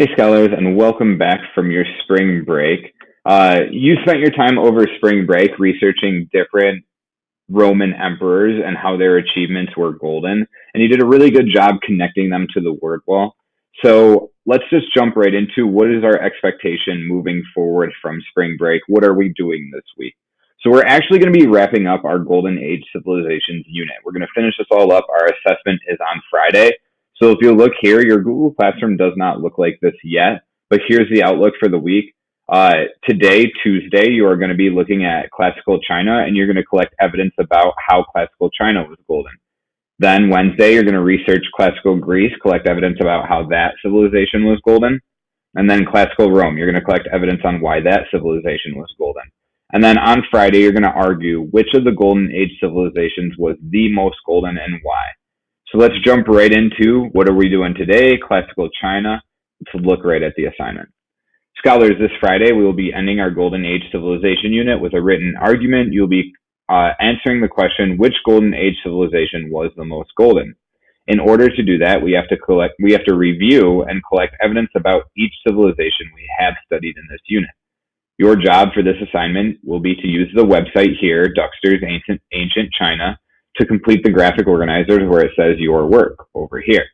Hey, scholars, and welcome back from your spring break. You spent your time over spring break researching different Roman emperors and how their achievements were golden, and you did a really good job connecting them to the word wall. So let's just jump right into what is our expectation moving forward from spring break? What are we doing this week? So we're actually going to be wrapping up our Golden Age Civilizations unit. We're going to finish this all up. Our assessment is on Friday. So if you look here, your Google Classroom does not look like this yet, but here's the outlook for the week. Today, Tuesday, you are going to be looking at classical China, and you're going to collect evidence about how classical China was golden. Then Wednesday, you're going to research classical Greece, collect evidence about how that civilization was golden. And then classical Rome, you're going to collect evidence on why that civilization was golden. And then on Friday, you're going to argue which of the Golden Age civilizations was the most golden and why. So let's jump right into what are we doing today, classical China. Let's look right at the assignment. Scholars, this Friday, we will be ending our Golden Age Civilization unit with a written argument. You'll be answering the question, which Golden Age civilization was the most golden? In order to do that, we have to review and collect evidence about each civilization we have studied in this unit. Your job for this assignment will be to use the website here, Duxter's Ancient China, to complete the graphic organizers where it says your work over here.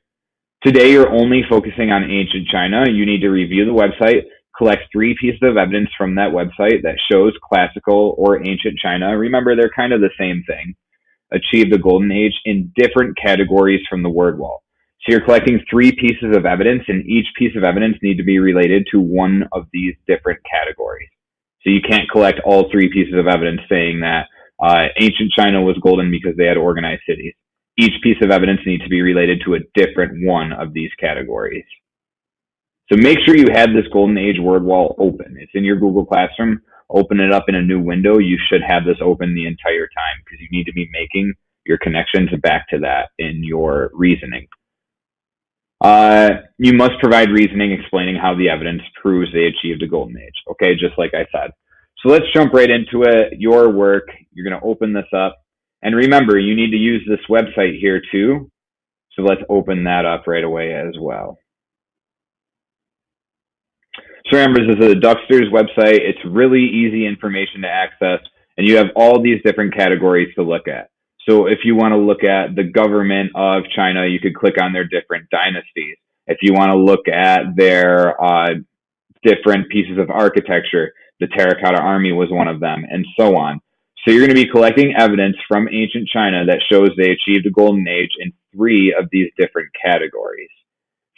Today, you're only focusing on ancient China. You need to review the website, collect 3 pieces of evidence from that website that shows classical or ancient China. Remember, they're kind of the same thing. Achieve the Golden Age in different categories from the word wall. So you're collecting 3 pieces of evidence, and each piece of evidence need to be related to one of these different categories. So you can't collect all 3 pieces of evidence saying that ancient China was golden because they had organized cities. Each piece of evidence needs to be related to a different one of these categories. So make sure you have this Golden Age word wall open. It's in your Google Classroom. Open it up in a new window. You should have this open the entire time because you need to be making your connections back to that in your reasoning. You must provide reasoning explaining how the evidence proves they achieved a Golden Age. Okay, just like I said. So let's jump right into it. Your work, you're going to open this up. And remember, you need to use this website here too. So let's open that up right away as well. So remember, this is a Duxter's website. It's really easy information to access, and you have all these different categories to look at. So if you want to look at the government of China, you could click on their different dynasties. If you want to look at their different pieces of architecture, the Terracotta Army was one of them, and so on. So you're going to be collecting evidence from ancient China that shows they achieved a golden age in 3 of these different categories.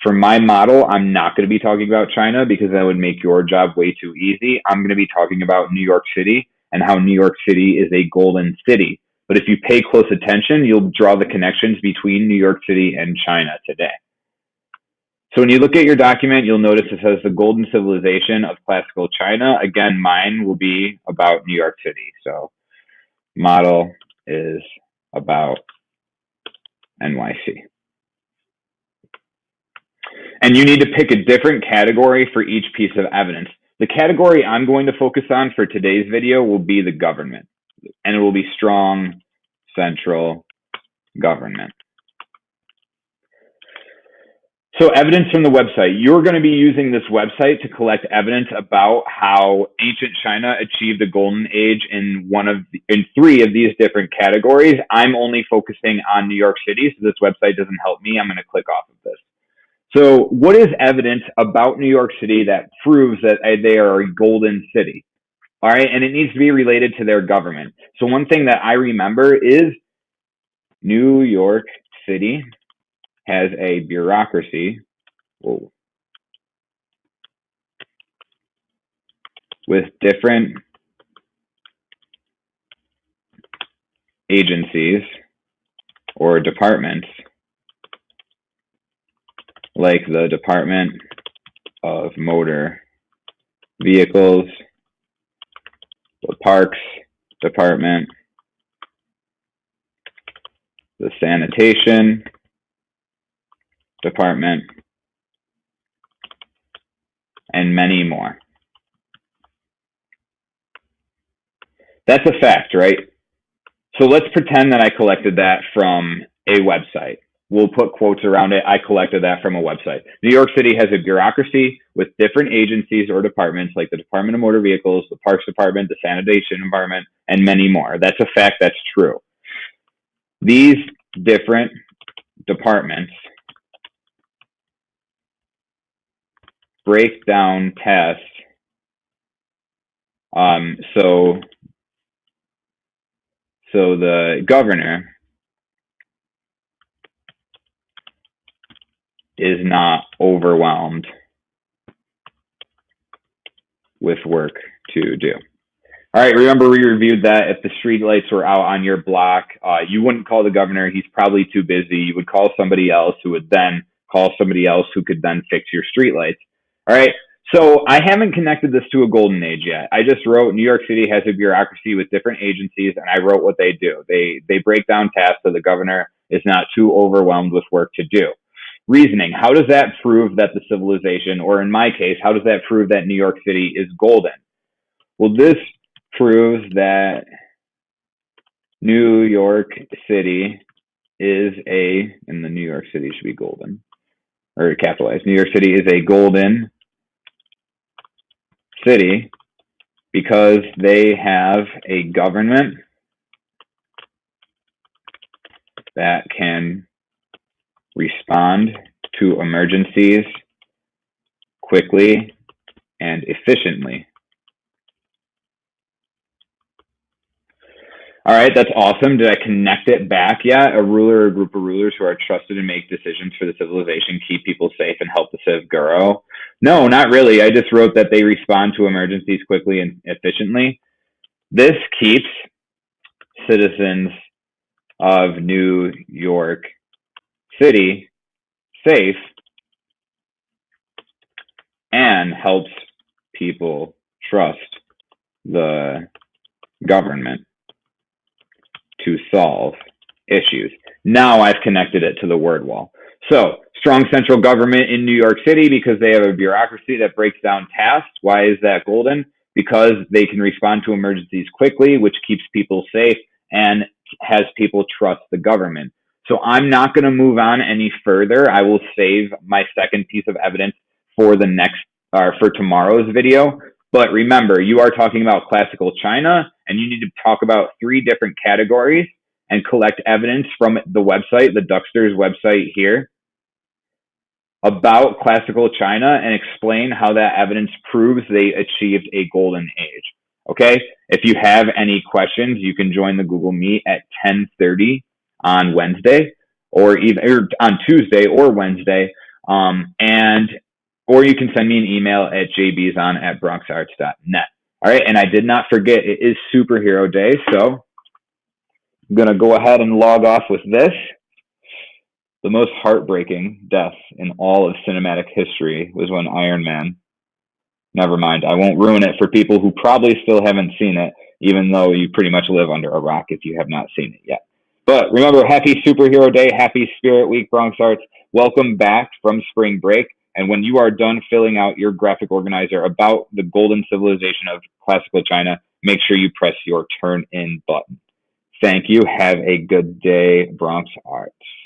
For my model, I'm not going to be talking about China because that would make your job way too easy. I'm going to be talking about New York City and how New York City is a golden city. But if you pay close attention, you'll draw the connections between New York City and China today. So when you look at your document, you'll notice it says the golden civilization of classical China. Again, mine will be about New York City. So model is about NYC. And you need to pick a different category for each piece of evidence. The category I'm going to focus on for today's video will be the government, and it will be strong central government. So evidence from the website. You're going to be using this website to collect evidence about how ancient China achieved a golden age in 3 of these different categories. I'm only focusing on New York City, so this website doesn't help me. I'm going to click off of this. So what is evidence about New York City that proves that they are a golden city? All right, and it needs to be related to their government. So one thing that I remember is New York City has a bureaucracy with different agencies or departments, like the Department of Motor Vehicles, the Parks Department, the Sanitation Department, and many more. That's a fact, right? So let's pretend that I collected that from a website. we'll put quotes around it. I collected that from a website. New York City has a bureaucracy with different agencies or departments like the Department of Motor Vehicles, the Parks Department, the Sanitation Environment, and many more. That's a fact. That's true. These different departments break down tasks. So the governor is not overwhelmed with work to do. All right, remember we reviewed that if the street lights were out on your block, you wouldn't call the governor. He's probably too busy. You would call somebody else who would then call somebody else who could then fix your street lights. All right, so I haven't connected this to a golden age yet. I just wrote New York City has a bureaucracy with different agencies, and I wrote what they do. They break down tasks so the governor is not too overwhelmed with work to do. Reasoning, how does that prove that the civilization, or in my case, how does that prove that New York City is golden? Well, this proves that New York City is and the New York City should be golden, or capitalized. New York City is a golden city because they have a government that can respond to emergencies quickly and efficiently. All right, that's awesome. Did I connect it back yet? A ruler or a group of rulers who are trusted and make decisions for the civilization, keep people safe, and help the civ grow? No, not really. I just wrote that they respond to emergencies quickly and efficiently. This keeps citizens of New York City safe and helps people trust the government to solve issues. Now I've connected it to the word wall. So, strong central government in New York City because they have a bureaucracy that breaks down tasks. Why is that golden? Because they can respond to emergencies quickly, which keeps people safe and has people trust the government. So I'm not going to move on any further. I will save my second piece of evidence for the next, or for tomorrow's video. But remember, you are talking about classical China, and you need to talk about 3 different categories and collect evidence from the website, the Ducksters website here, about classical China and explain how that evidence proves they achieved a golden age. Okay? If you have any questions, you can join the Google Meet at 10:30 on Wednesday, or on Tuesday or Wednesday, or you can send me an email at jbzon@bronxarts.net. All right, and I did not forget, it is Superhero Day, so I'm going to go ahead and log off with this. The most heartbreaking death in all of cinematic history was when Iron Man... Never mind, I won't ruin it for people who probably still haven't seen it, even though you pretty much live under a rock if you have not seen it yet. But remember, happy Superhero Day, happy Spirit Week, Bronx Arts. Welcome back from spring break. And when you are done filling out your graphic organizer about the golden civilization of classical China, make sure you press your turn in button. Thank you. Have a good day, Bronx Arts.